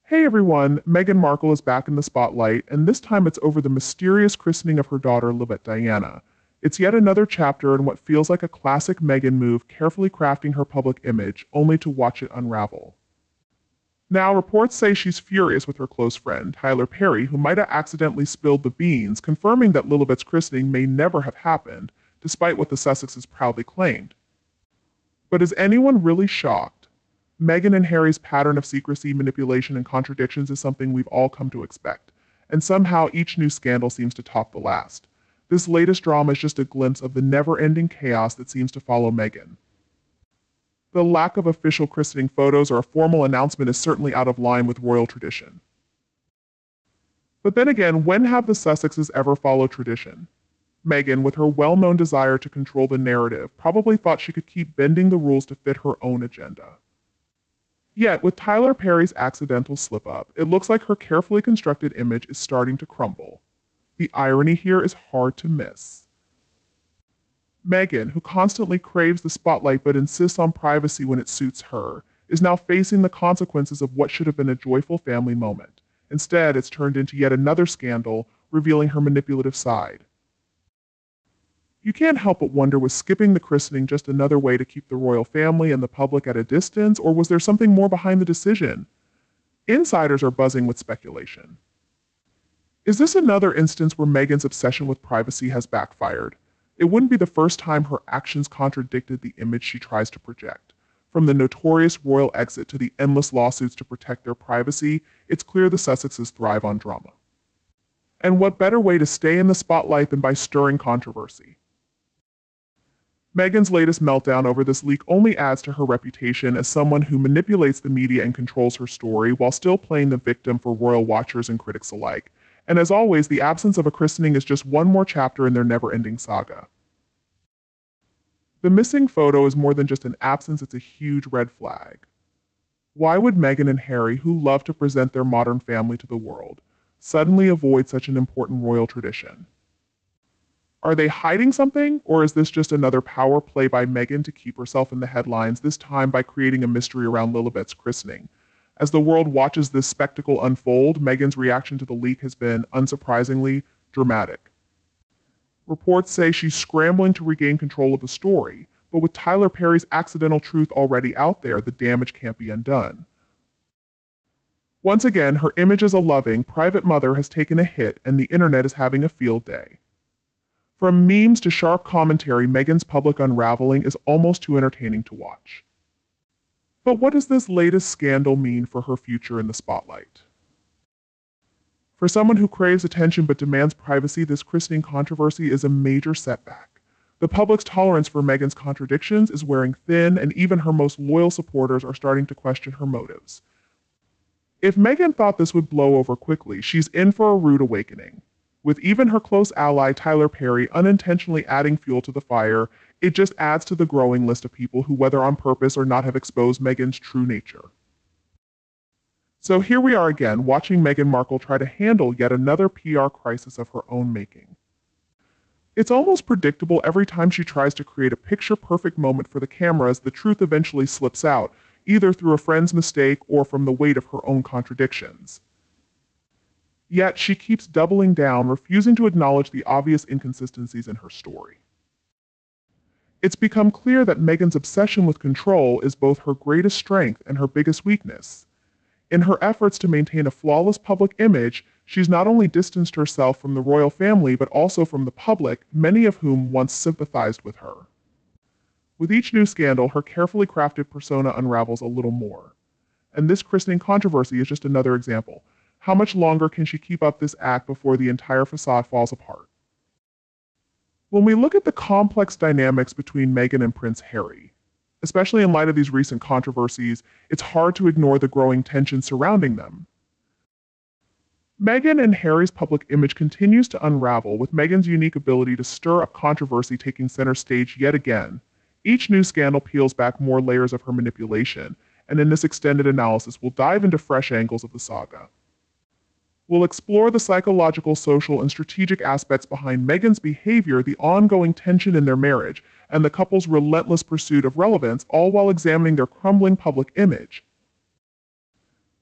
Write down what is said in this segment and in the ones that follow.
Hey everyone, Meghan Markle is back in the spotlight, and this time it's over the mysterious christening of her daughter Lilibet Diana. It's yet another chapter in what feels like a classic Meghan move, carefully crafting her public image, only to watch it unravel. Now, reports say she's furious with her close friend, TylerPerry, who might have accidentally spilled the beans, confirming that Lilibet's christening may never have happened, despite what the Sussexes proudly claimed. But is anyone really shocked? Meghan and Harry's pattern of secrecy, manipulation, and contradictions is something we've all come to expect, and somehow each new scandal seems to top the last. This latest drama is just a glimpse of the never-ending chaos that seems to follow Meghan. The lack of official christening photos or a formal announcement is certainly out of line with royal tradition. But then again, when have the Sussexes ever followed tradition? Meghan, with her well-known desire to control the narrative, probably thought she could keep bending the rules to fit her own agenda. Yet, with TylerPerry's accidental slip-up, it looks like her carefully constructed image is starting to crumble. The irony here is hard to miss. Meghan, who constantly craves the spotlight but insists on privacy when it suits her, is now facing the consequences of what should have been a joyful family moment. Instead, it's turned into yet another scandal, revealing her manipulative side. You can't help but wonder, was skipping the christening just another way to keep the royal family and the public at a distance, or was there something more behind the decision? Insiders are buzzing with speculation. Is this another instance where Meghan's obsession with privacy has backfired? It wouldn't be the first time her actions contradicted the image she tries to project. From the notorious royal exit to the endless lawsuits to protect their privacy, it's clear the Sussexes thrive on drama. And what better way to stay in the spotlight than by stirring controversy? Meghan's latest meltdown over this leak only adds to her reputation as someone who manipulates the media and controls her story while still playing the victim for royal watchers and critics alike. And as always, the absence of a christening is just one more chapter in their never-ending saga. The missing photo is more than just an absence, it's a huge red flag. Why would Meghan and Harry, who love to present their modern family to the world, suddenly avoid such an important royal tradition? Are they hiding something, or is this just another power play by Meghan to keep herself in the headlines, this time by creating a mystery around Lilibet's christening? As the world watches this spectacle unfold, Meghan's reaction to the leak has been, unsurprisingly, dramatic. Reports say she's scrambling to regain control of the story, but with TylerPerry's accidental truth already out there, the damage can't be undone. Once again, her image as a loving, private mother has taken a hit, and the internet is having a field day. From memes to sharp commentary, Meghan's public unraveling is almost too entertaining to watch. But what does this latest scandal mean for her future in the spotlight? For someone who craves attention but demands privacy, this christening controversy is a major setback. The public's tolerance for Meghan's contradictions is wearing thin, and even her most loyal supporters are starting to question her motives. If Meghan thought this would blow over quickly, she's in for a rude awakening. With even her close ally TylerPerry unintentionally adding fuel to the fire, it just adds to the growing list of people who, whether on purpose or not, have exposed Meghan's true nature. So here we are again, watching Meghan Markle try to handle yet another PR crisis of her own making. It's almost predictable every time she tries to create a picture-perfect moment for the cameras, the truth eventually slips out, either through a friend's mistake or from the weight of her own contradictions. Yet she keeps doubling down, refusing to acknowledge the obvious inconsistencies in her story. It's become clear that Meghan's obsession with control is both her greatest strength and her biggest weakness. In her efforts to maintain a flawless public image, she's not only distanced herself from the royal family but also from the public, many of whom once sympathized with her. With each new scandal, her carefully crafted persona unravels a little more. And this christening controversy is just another example. How much longer can she keep up this act before the entire facade falls apart? When we look at the complex dynamics between Meghan and Prince Harry, especially in light of these recent controversies, it's hard to ignore the growing tension surrounding them. Meghan and Harry's public image continues to unravel, with Meghan's unique ability to stir up controversy taking center stage yet again. Each new scandal peels back more layers of her manipulation, and in this extended analysis, we'll dive into fresh angles of the saga. We'll explore the psychological, social, and strategic aspects behind Meghan's behavior, the ongoing tension in their marriage, and the couple's relentless pursuit of relevance, all while examining their crumbling public image.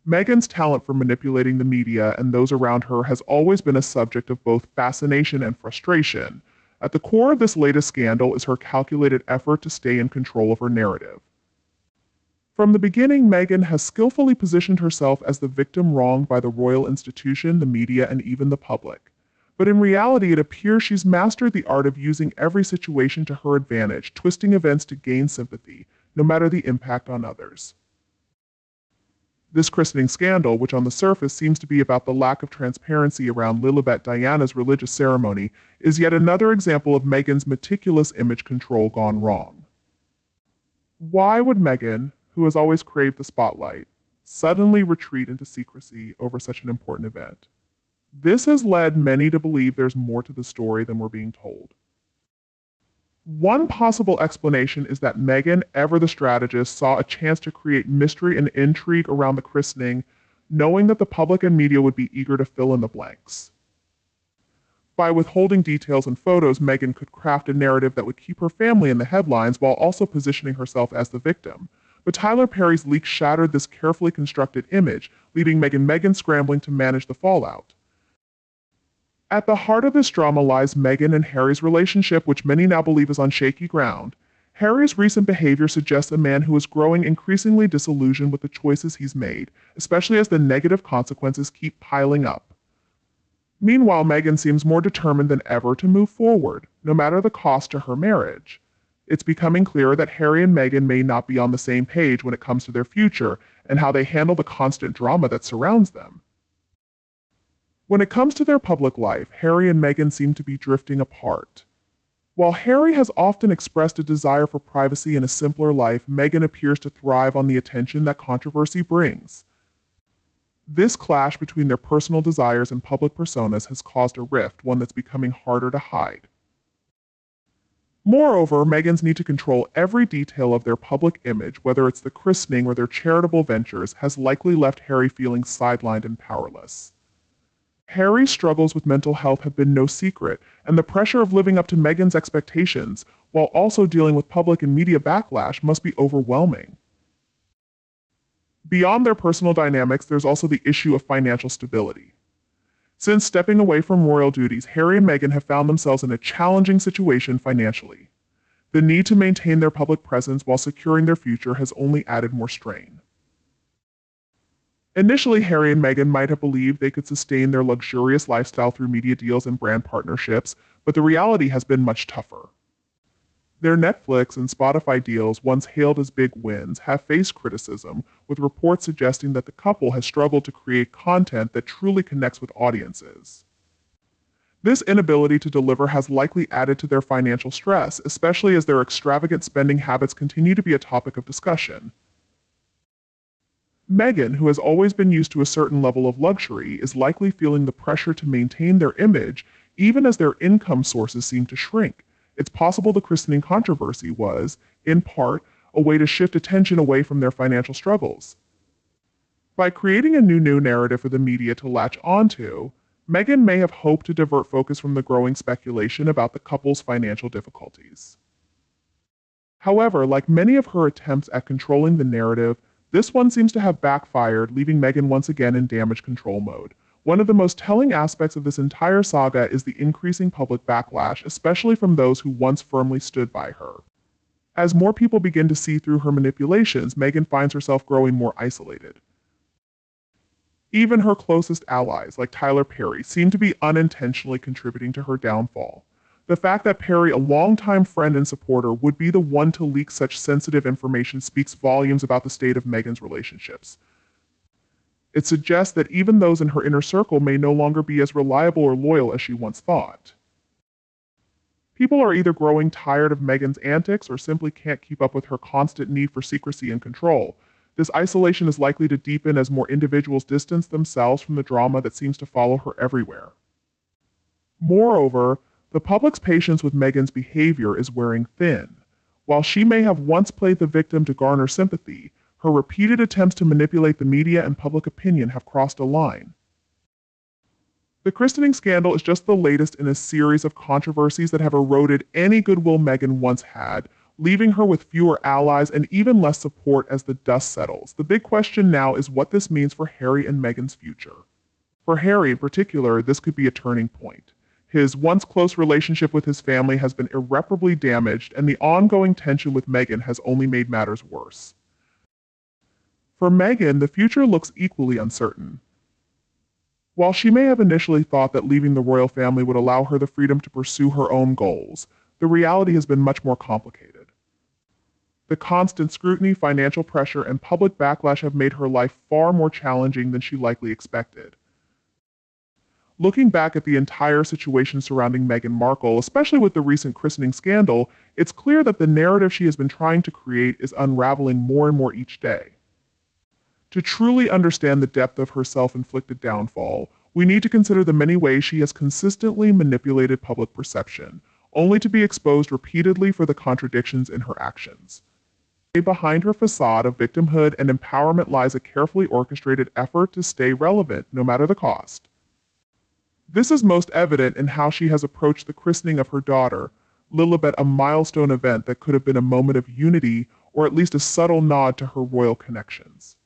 Meghan's talent for manipulating the media and those around her has always been a subject of both fascination and frustration. At the core of this latest scandal is her calculated effort to stay in control of her narrative. From the beginning, Meghan has skillfully positioned herself as the victim wronged by the royal institution, the media, and even the public. But in reality, it appears she's mastered the art of using every situation to her advantage, twisting events to gain sympathy, no matter the impact on others. This christening scandal, which on the surface seems to be about the lack of transparency around Lilibet Diana's religious ceremony, is yet another example of Meghan's meticulous image control gone wrong. Why would Meghan, who has always craved the spotlight, suddenly retreat into secrecy over such an important event? This has led many to believe there's more to the story than we're being told. One possible explanation is that Meghan, ever the strategist, saw a chance to create mystery and intrigue around the christening, knowing that the public and media would be eager to fill in the blanks. By withholding details and photos, Meghan could craft a narrative that would keep her family in the headlines while also positioning herself as the victim. But TylerPerry's leak shattered this carefully constructed image, leaving Meghan scrambling to manage the fallout. At the heart of this drama lies Meghan and Harry's relationship, which many now believe is on shaky ground. Harry's recent behavior suggests a man who is growing increasingly disillusioned with the choices he's made, especially as the negative consequences keep piling up. Meanwhile, Meghan seems more determined than ever to move forward, no matter the cost to her marriage. It's becoming clearer that Harry and Meghan may not be on the same page when it comes to their future and how they handle the constant drama that surrounds them. When it comes to their public life, Harry and Meghan seem to be drifting apart. While Harry has often expressed a desire for privacy and a simpler life, Meghan appears to thrive on the attention that controversy brings. This clash between their personal desires and public personas has caused a rift, one that's becoming harder to hide. Moreover, Meghan's need to control every detail of their public image, whether it's the christening or their charitable ventures, has likely left Harry feeling sidelined and powerless. Harry's struggles with mental health have been no secret, and the pressure of living up to Meghan's expectations, while also dealing with public and media backlash, must be overwhelming. Beyond their personal dynamics, there's also the issue of financial stability. Since stepping away from royal duties, Harry and Meghan have found themselves in a challenging situation financially. The need to maintain their public presence while securing their future has only added more strain. Initially, Harry and Meghan might have believed they could sustain their luxurious lifestyle through media deals and brand partnerships, but the reality has been much tougher. Their Netflix and Spotify deals, once hailed as big wins, have faced criticism, with reports suggesting that the couple has struggled to create content that truly connects with audiences. This inability to deliver has likely added to their financial stress, especially as their extravagant spending habits continue to be a topic of discussion. Meghan, who has always been used to a certain level of luxury, is likely feeling the pressure to maintain their image, even as their income sources seem to shrink. It's possible the christening controversy was, in part, a way to shift attention away from their financial struggles. By creating a new narrative for the media to latch onto, Meghan may have hoped to divert focus from the growing speculation about the couple's financial difficulties. However, like many of her attempts at controlling the narrative, this one seems to have backfired, leaving Meghan once again in damage control mode. One of the most telling aspects of this entire saga is the increasing public backlash, especially from those who once firmly stood by her. As more people begin to see through her manipulations, Meghan finds herself growing more isolated. Even her closest allies, like TylerPerry, seem to be unintentionally contributing to her downfall. The fact that Perry, a longtime friend and supporter, would be the one to leak such sensitive information speaks volumes about the state of Meghan's relationships. It suggests that even those in her inner circle may no longer be as reliable or loyal as she once thought. People are either growing tired of Meghan's antics or simply can't keep up with her constant need for secrecy and control. This isolation is likely to deepen as more individuals distance themselves from the drama that seems to follow her everywhere. Moreover, the public's patience with Meghan's behavior is wearing thin. While she may have once played the victim to garner sympathy, her repeated attempts to manipulate the media and public opinion have crossed a line. The christening scandal is just the latest in a series of controversies that have eroded any goodwill Meghan once had, leaving her with fewer allies and even less support as the dust settles. The big question now is what this means for Harry and Meghan's future. For Harry in particular, this could be a turning point. His once close relationship with his family has been irreparably damaged, and the ongoing tension with Meghan has only made matters worse. For Meghan, the future looks equally uncertain. While she may have initially thought that leaving the royal family would allow her the freedom to pursue her own goals, the reality has been much more complicated. The constant scrutiny, financial pressure, and public backlash have made her life far more challenging than she likely expected. Looking back at the entire situation surrounding Meghan Markle, especially with the recent christening scandal, it's clear that the narrative she has been trying to create is unraveling more and more each day. To truly understand the depth of her self-inflicted downfall, we need to consider the many ways she has consistently manipulated public perception, only to be exposed repeatedly for the contradictions in her actions. Behind her facade of victimhood and empowerment lies a carefully orchestrated effort to stay relevant, no matter the cost. This is most evident in how she has approached the christening of her daughter, Lilibet, a milestone event that could have been a moment of unity or at least a subtle nod to her royal connections.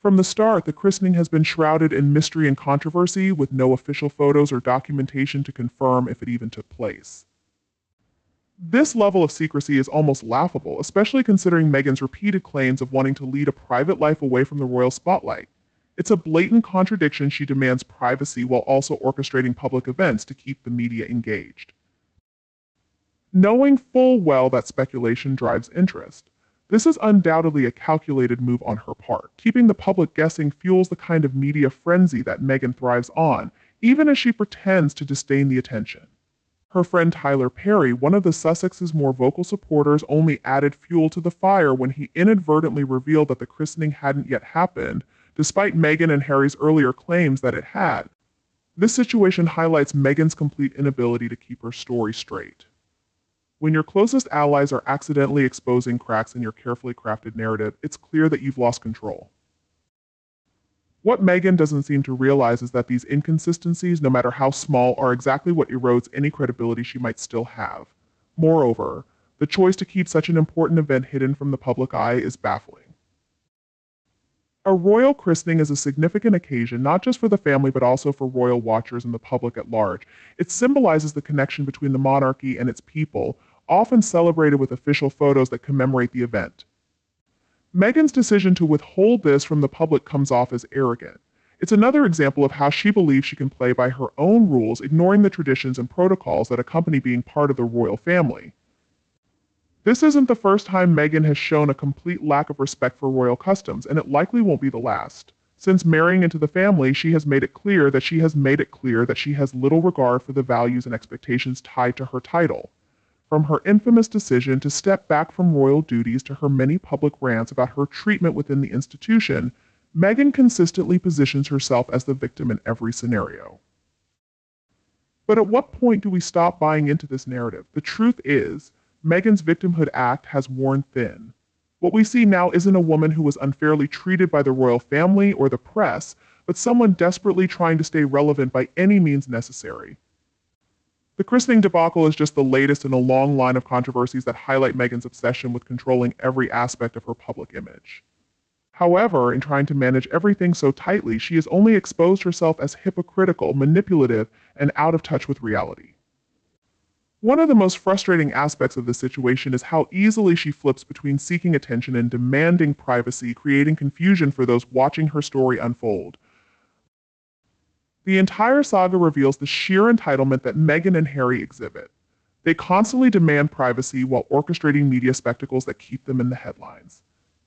From the start, the christening has been shrouded in mystery and controversy, with no official photos or documentation to confirm if it even took place. This level of secrecy is almost laughable, especially considering Meghan's repeated claims of wanting to lead a private life away from the royal spotlight. It's a blatant contradiction. She demands privacy while also orchestrating public events to keep the media engaged. Knowing full well that speculation drives interest, this is undoubtedly a calculated move on her part. Keeping the public guessing fuels the kind of media frenzy that Meghan thrives on, even as she pretends to disdain the attention. Her friend TylerPerry, one of the Sussex's more vocal supporters, only added fuel to the fire when he inadvertently revealed that the christening hadn't yet happened, despite Meghan and Harry's earlier claims that it had. This situation highlights Meghan's complete inability to keep her story straight. When your closest allies are accidentally exposing cracks in your carefully crafted narrative, it's clear that you've lost control. What Meghan doesn't seem to realize is that these inconsistencies, no matter how small, are exactly what erodes any credibility she might still have. Moreover, the choice to keep such an important event hidden from the public eye is baffling. A royal christening is a significant occasion not just for the family but also for royal watchers and the public at large. It symbolizes the connection between the monarchy and its people, often celebrated with official photos that commemorate the event. Meghan's decision to withhold this from the public comes off as arrogant. It's another example of how she believes she can play by her own rules, ignoring the traditions and protocols that accompany being part of the royal family. This isn't the first time Meghan has shown a complete lack of respect for royal customs, and it likely won't be the last. Since marrying into the family, she has made it clear that she has little regard for the values and expectations tied to her title. From her infamous decision to step back from royal duties to her many public rants about her treatment within the institution, Meghan consistently positions herself as the victim in every scenario. But at what point do we stop buying into this narrative? The truth is, Meghan's victimhood act has worn thin. What we see now isn't a woman who was unfairly treated by the royal family or the press, but someone desperately trying to stay relevant by any means necessary. The christening debacle is just the latest in a long line of controversies that highlight Meghan's obsession with controlling every aspect of her public image. However, in trying to manage everything so tightly, she has only exposed herself as hypocritical, manipulative, and out of touch with reality. One of the most frustrating aspects of this situation is how easily she flips between seeking attention and demanding privacy, creating confusion for those watching her story unfold. The entire saga reveals the sheer entitlement that Meghan and Harry exhibit. They constantly demand privacy while orchestrating media spectacles that keep them in the headlines.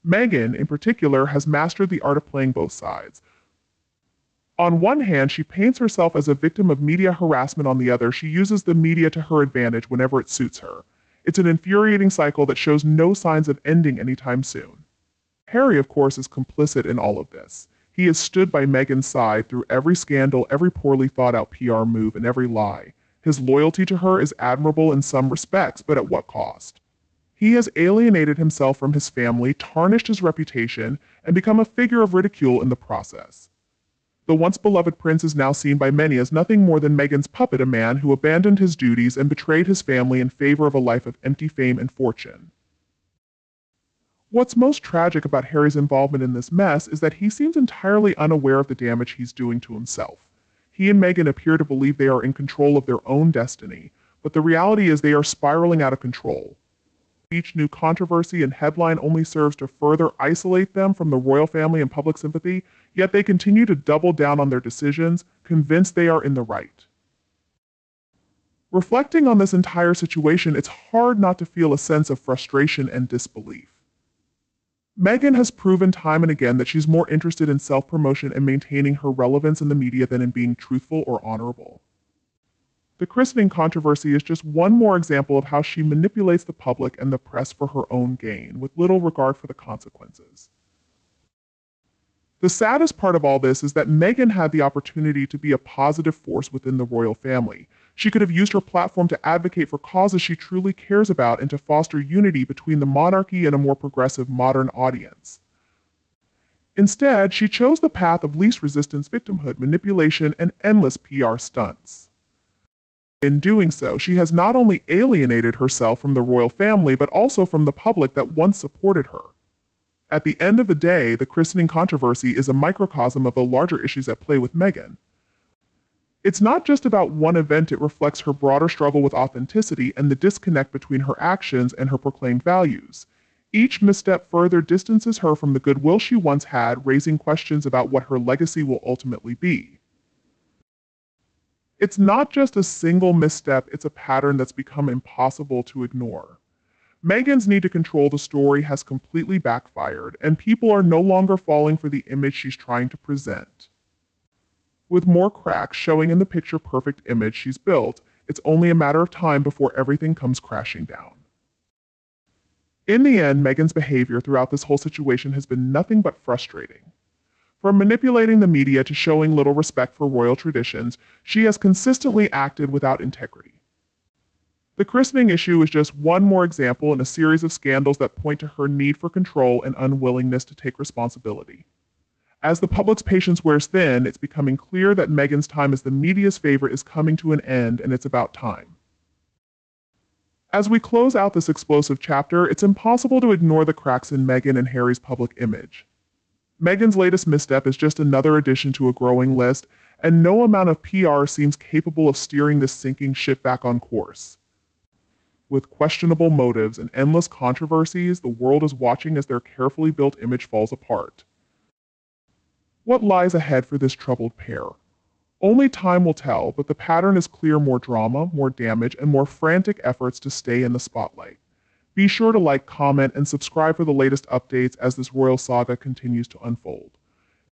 Meghan, in particular, has mastered the art of playing both sides. On one hand, she paints herself as a victim of media harassment. On the other, she uses the media to her advantage whenever it suits her. It's an infuriating cycle that shows no signs of ending anytime soon. Harry, of course, is complicit in all of this. He has stood by Meghan's side through every scandal, every poorly thought out PR move, and every lie. His loyalty to her is admirable in some respects, but at what cost? He has alienated himself from his family, tarnished his reputation, and become a figure of ridicule in the process. The once beloved prince is now seen by many as nothing more than Meghan's puppet, a man who abandoned his duties and betrayed his family in favor of a life of empty fame and fortune. What's most tragic about Harry's involvement in this mess is that he seems entirely unaware of the damage he's doing to himself. He and Meghan appear to believe they are in control of their own destiny, but the reality is they are spiraling out of control. Each new controversy and headline only serves to further isolate them from the royal family and public sympathy, yet they continue to double down on their decisions, convinced they are in the right. Reflecting on this entire situation, it's hard not to feel a sense of frustration and disbelief. Meghan has proven time and again that she's more interested in self-promotion and maintaining her relevance in the media than in being truthful or honorable. The christening controversy is just one more example of how she manipulates the public and the press for her own gain, with little regard for the consequences. The saddest part of all this is that Meghan had the opportunity to be a positive force within the royal family. She could have used her platform to advocate for causes she truly cares about and to foster unity between the monarchy and a more progressive modern audience. Instead, she chose the path of least resistance victimhood, manipulation, and endless PR stunts. In doing so, she has not only alienated herself from the royal family, but also from the public that once supported her. At the end of the day, the christening controversy is a microcosm of the larger issues at play with Meghan. It's not just about one event, it reflects her broader struggle with authenticity and the disconnect between her actions and her proclaimed values. Each misstep further distances her from the goodwill she once had, raising questions about what her legacy will ultimately be. It's not just a single misstep, it's a pattern that's become impossible to ignore. Meghan's need to control the story has completely backfired, and people are no longer falling for the image she's trying to present. With more cracks showing in the picture-perfect image she's built, it's only a matter of time before everything comes crashing down. In the end, Meghan's behavior throughout this whole situation has been nothing but frustrating. From manipulating the media to showing little respect for royal traditions, she has consistently acted without integrity. The christening issue is just one more example in a series of scandals that point to her need for control and unwillingness to take responsibility. As the public's patience wears thin, it's becoming clear that Meghan's time as the media's favorite is coming to an end, and it's about time. As we close out this explosive chapter, it's impossible to ignore the cracks in Meghan and Harry's public image. Meghan's latest misstep is just another addition to a growing list, and no amount of PR seems capable of steering this sinking ship back on course. With questionable motives and endless controversies, the world is watching as their carefully built image falls apart. What lies ahead for this troubled pair? Only time will tell, but the pattern is clear: more drama, more damage, and more frantic efforts to stay in the spotlight. Be sure to like, comment, and subscribe for the latest updates as this royal saga continues to unfold.